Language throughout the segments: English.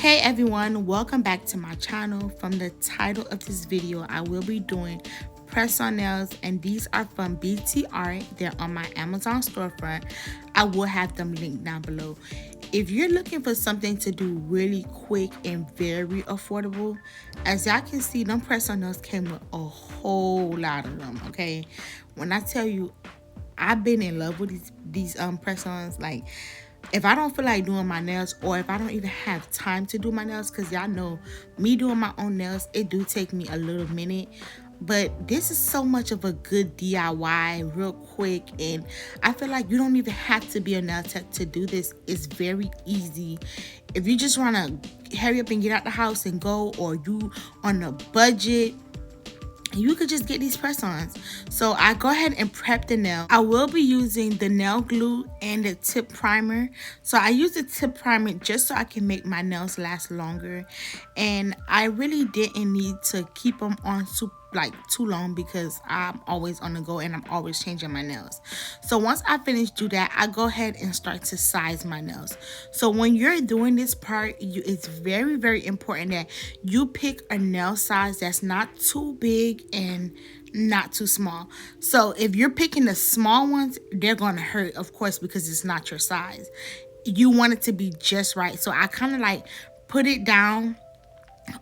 Hey everyone, welcome back to my channel. From the title of this video, I will be doing press-on nails, and these are from BT Art. They're on my Amazon storefront. I will have them linked down below. If you're looking for something to do really quick and very affordable, as y'all can see, them press-on nails came with a whole lot of them, okay? When I tell you, I've been in love with these press-ons. Like, if I don't feel like doing my nails, or if I don't even have time to do my nails, because y'all know me doing my own nails, it do take me a little minute. But this is so much of a good DIY, real quick, and I feel like you don't even have to be a nail tech to do this. It's very easy. If you just want to hurry up and get out the house and go, or you on a budget, you could just get these press-ons. So I go ahead and prep the nail. I will be using the nail glue and the tip primer. So I use the tip primer just so I can make my nails last longer, and I really didn't need to keep them on too long because I'm always on the go and I'm always changing my nails. So once I finish do that, I go ahead and start to size my nails. So when you're doing this part, it's very, very important that you pick a nail size that's not too big and not too small. So if you're picking the small ones, they're gonna hurt, of course, because it's not your size. You want it to be just right. So I kind of like put it down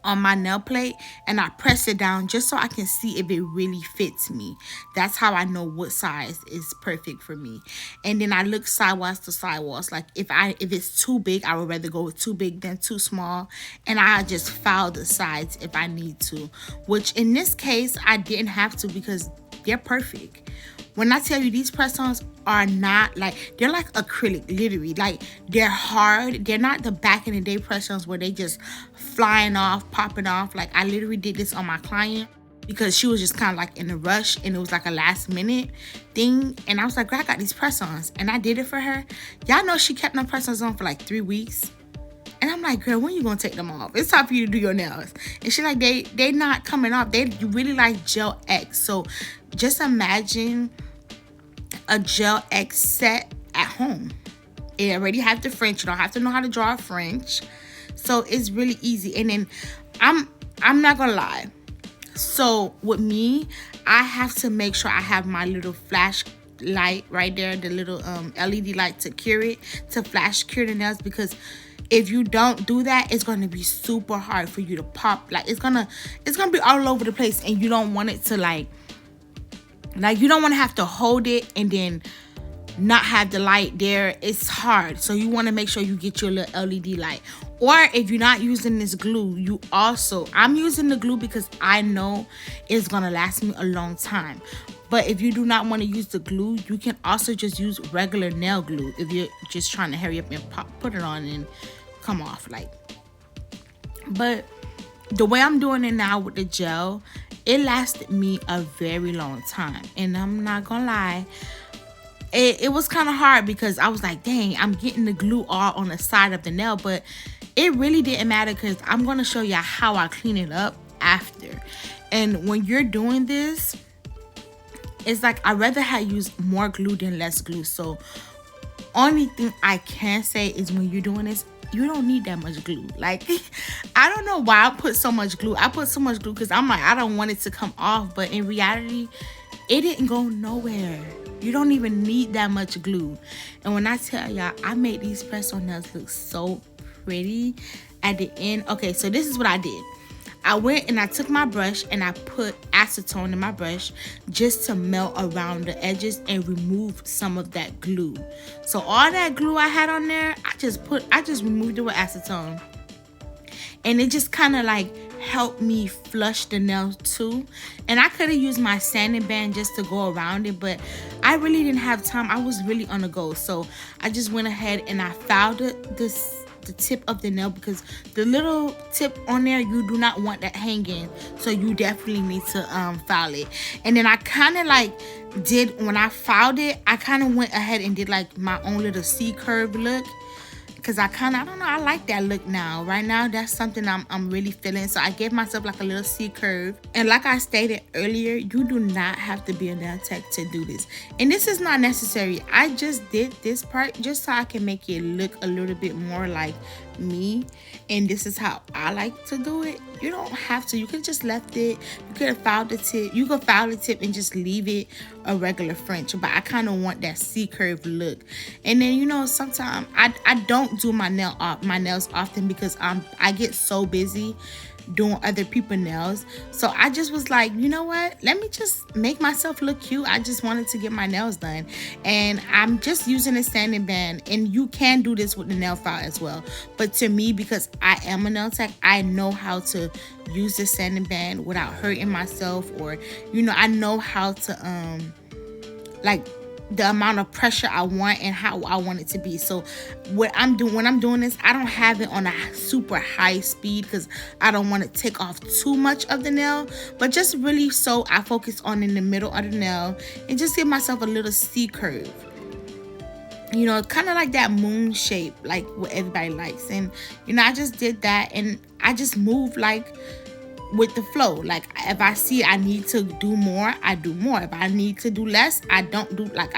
on my nail plate and I press it down just so I can see if it really fits me. That's how I know what size is perfect for me. And then I look sidewalls to sidewalls. Like if it's too big, I would rather go with too big than too small, and I just file the sides if I need to, which in this case I didn't have to because they're perfect. When I tell you, these press-ons are not like, they're like acrylic, literally. Like, they're hard. They're not the back in the day press-ons where they just flying off, popping off. Like, I literally did this on my client because she was just kind of like in a rush, and it was like a last minute thing. And I was like, girl, I got these press-ons, and I did it for her. Y'all know she kept them press-ons on for like 3 weeks. And I'm like, girl, when you gonna take them off? It's time for you to do your nails. And she's like, they not coming off. They really like Gel X. So just imagine a Gel X set at home. It already have the French. You don't have to know how to draw a French. So it's really easy. And then I'm not gonna lie. So with me, I have to make sure I have my little flash light right there, the little LED light to cure it, to flash cure the nails, because if you don't do that, it's going to be super hard for you to pop. Like, it's gonna be all over the place, and you don't want it to like you don't want to have to hold it and then not have the light there. It's hard. So you want to make sure you get your little LED light. Or if you're not using this glue, I'm using the glue because I know it's going to last me a long time. But if you do not want to use the glue, you can also just use regular nail glue if you're just trying to hurry up and put it on and come off. But the way I'm doing it now with the gel, it lasted me a very long time. And I'm not gonna lie, it was kind of hard because I was like, dang, I'm getting the glue all on the side of the nail. But it really didn't matter because I'm gonna show y'all how I clean it up after. And when you're doing this, it's like I'd rather use more glue than less glue. So only thing I can say is when you're doing this, you don't need that much glue. Like, I don't know why I put so much glue. I put so much glue because I'm like, I don't want it to come off. But in reality, it didn't go nowhere. You don't even need that much glue. And when I tell y'all, I made these press-on nails look so pretty at the end. Okay, so this is what I did. I went and I took my brush and I put acetone in my brush just to melt around the edges and remove some of that glue. So all that glue I had on there, I just removed it with acetone. And it just kind of like helped me flush the nail too. And I could have used my sanding band just to go around it, but I really didn't have time. I was really on the go. So I just went ahead and I filed the tip of the nail, because the little tip on there, you do not want that hanging. So you definitely need to file it. And then I kind of like when I filed it, I kind of went ahead and did like my own little C curve look. because I don't know, I like that look now. Right now, that's something I'm really feeling. So I gave myself like a little C curve. And like I stated earlier, you do not have to be a nail tech to do this. And this is not necessary. I just did this part just so I can make it look a little bit more like me, and this is how I like to do it. You don't have to. You could just left it. You could have filed the tip. You could file the tip and just leave it a regular French, but I kind of want that C curve look. And then, you know, sometimes I don't do my nails often because I get so busy doing other people's nails. So I just was like, you know what, let me just make myself look cute. I just wanted to get my nails done, and I'm just using a sanding band. And you can do this with the nail file as well, but to me, because I am a nail tech, I know how to use the sanding band without hurting myself, or, you know, I know how to like the amount of pressure I want and how I want it to be. So what I'm doing when I'm doing this, I don't have it on a super high speed because I don't want to take off too much of the nail, but just really so I focus on in the middle of the nail and just give myself a little C curve. You know, kind of like that moon shape, like what everybody likes. And, you know, I just did that, and I just moved like with the flow. Like if I see I need to do more, I do more. If I need to do less, I don't do, like,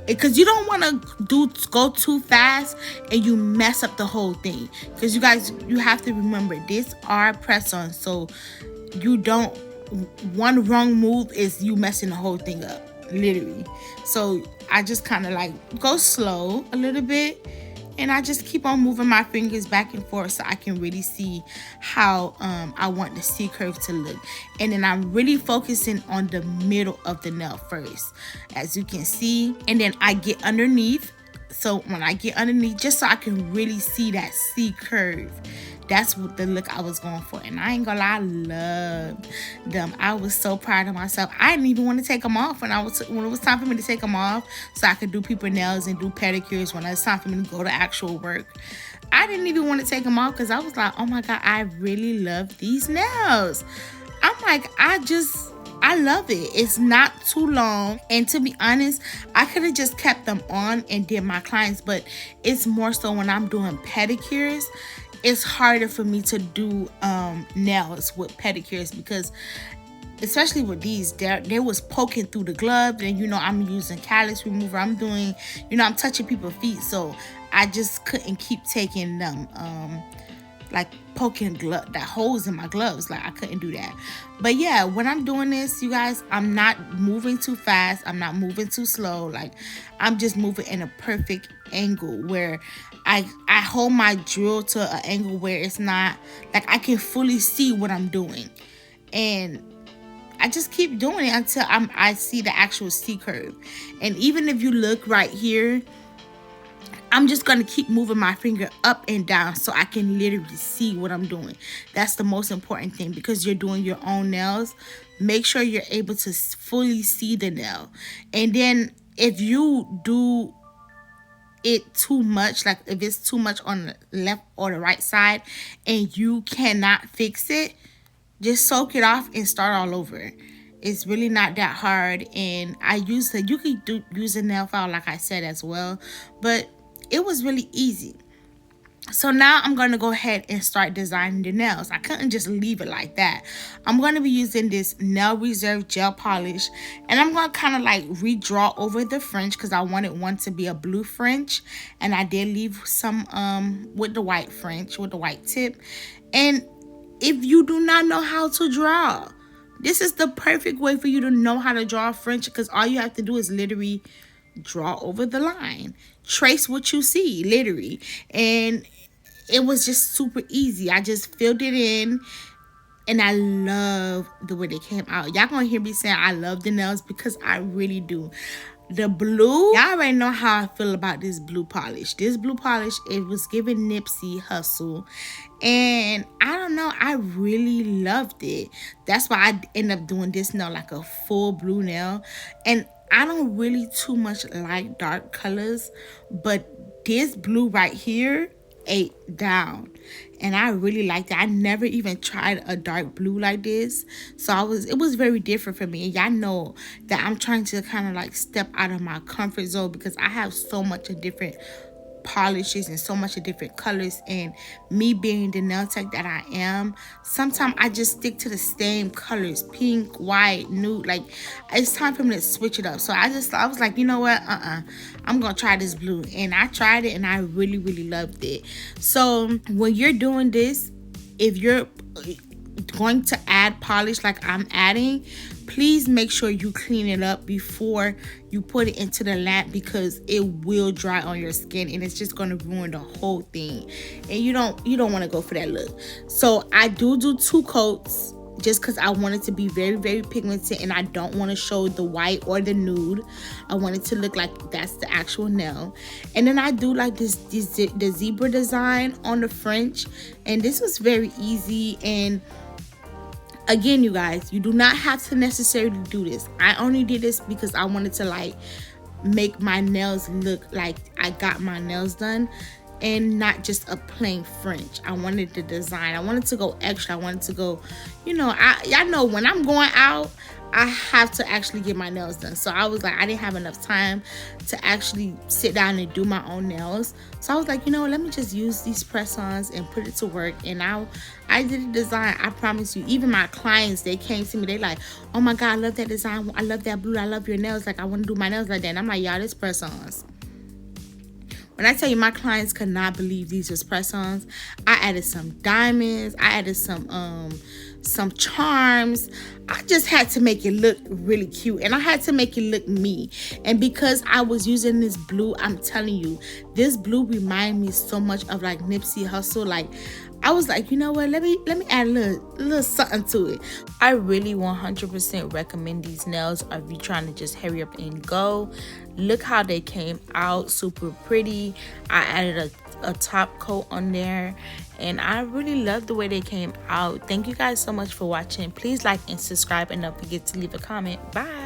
because you don't want to go too fast and you mess up the whole thing. Because you guys, you have to remember, these are press-on, so you don't, one wrong move is you messing the whole thing up, literally. So I just kind of like go slow a little bit, and I just keep on moving my fingers back and forth so I can really see how I want the C curve to look. And then I'm really focusing on the middle of the nail first, as you can see. And then I get underneath. So when I get underneath, just so I can really see that C curve. That's what the look I was going for. And I ain't gonna lie, I loved them. I was so proud of myself. I didn't even want to take them off when it was time for me to take them off, so I could do people nails and do pedicures when it's time for me to go to actual work. I didn't even want to take them off because I was like, oh my God, I really love these nails. I'm like, I love it. It's not too long. And to be honest, I could have just kept them on and did my clients, but it's more so when I'm doing pedicures, it's harder for me to do nails with pedicures, because especially with these, they was poking through the gloves, and, you know, I'm using callus remover. I'm doing, you know, I'm touching people's feet, so I just couldn't keep taking them like poking that holes in my gloves. Like I couldn't do that. But yeah, when I'm doing this, you guys, I'm not moving too fast, I'm not moving too slow. Like I'm just moving in a perfect angle where I hold my drill to an angle where it's not like I can fully see what I'm doing, and I just keep doing it until I see the actual C curve. And even if you look right here, I'm just going to keep moving my finger up and down so I can literally see what I'm doing. That's the most important thing, because you're doing your own nails. Make sure you're able to fully see the nail. And then if you do it too much, like if it's too much on the left or the right side and you cannot fix it, just soak it off and start all over. It's really not that hard. And I use you could use a nail file, like I said, as well, but it was really easy. So now I'm going to go ahead and start designing the nails. I couldn't just leave it like that. I'm going to be using this Nail Reserve gel polish, and I'm going to kind of like redraw over the French because I wanted one to be a blue French, and I did leave some with the white French, with the white tip. And if you do not know how to draw, this is the perfect way for you to know how to draw French, because all you have to do is literally draw over the line, trace what you see, literally. And it was just super easy. I just filled it in, and I love the way they came out. Y'all gonna hear me saying I love the nails because I really do. The blue, y'all already know how I feel about this blue polish. This blue polish, it was giving Nipsey Hussle, and I don't know, I really loved it. That's why I ended up doing this nail, like a full blue nail. And I don't really too much like dark colors, but this blue right here ate down, and I really liked it. I never even tried a dark blue like this, so it was very different for me. And y'all know that I'm trying to kind of like step out of my comfort zone, because I have so much of different polishes and so much of different colors, and me being the nail tech that I am, sometimes I just stick to the same colors, pink, white, nude. Like, it's time for me to switch it up. So I was like, you know what, I'm gonna try this blue, and I tried it and I really loved it. So when you're doing this, if you're going to add polish like I'm adding, please make sure you clean it up before you put it into the lamp, because it will dry on your skin and it's just going to ruin the whole thing, and you don't want to go for that look. So I do 2 coats just because I want it to be very pigmented, and I don't want to show the white or the nude. I want it to look like that's the actual nail. And then I do like the zebra design on the French, and this was very easy. And again, you guys, you do not have to necessarily do this. I only did this because I wanted to like make my nails look like I got my nails done, and not just a plain French. I wanted the design. I wanted to go extra. I wanted to go, you know, y'all know when I'm going out, I have to actually get my nails done. So I was like, I didn't have enough time to actually sit down and do my own nails. So I was like, you know, let me just use these press-ons and put it to work. And I did a design. I promise you, even my clients, they came to me, they like, oh my God, I love that design. I love that blue. I love your nails. Like, I want to do my nails like that. And I'm like, y'all, this press-ons. When I tell you my clients could not believe these was press-ons, I added some diamonds, I added some charms. I just had to make it look really cute, and I had to make it look me. And because I was using this blue, I'm telling you, this blue reminded me so much of like Nipsey Hussle. Like, I was like, you know what, let me add a little something to it. I really 100% recommend these nails if you're trying to just hurry up and go. Look how they came out, super pretty. I added a top coat on there, and I really love the way they came out. Thank you guys so much for watching. Please like and subscribe, and don't forget to leave a comment. Bye.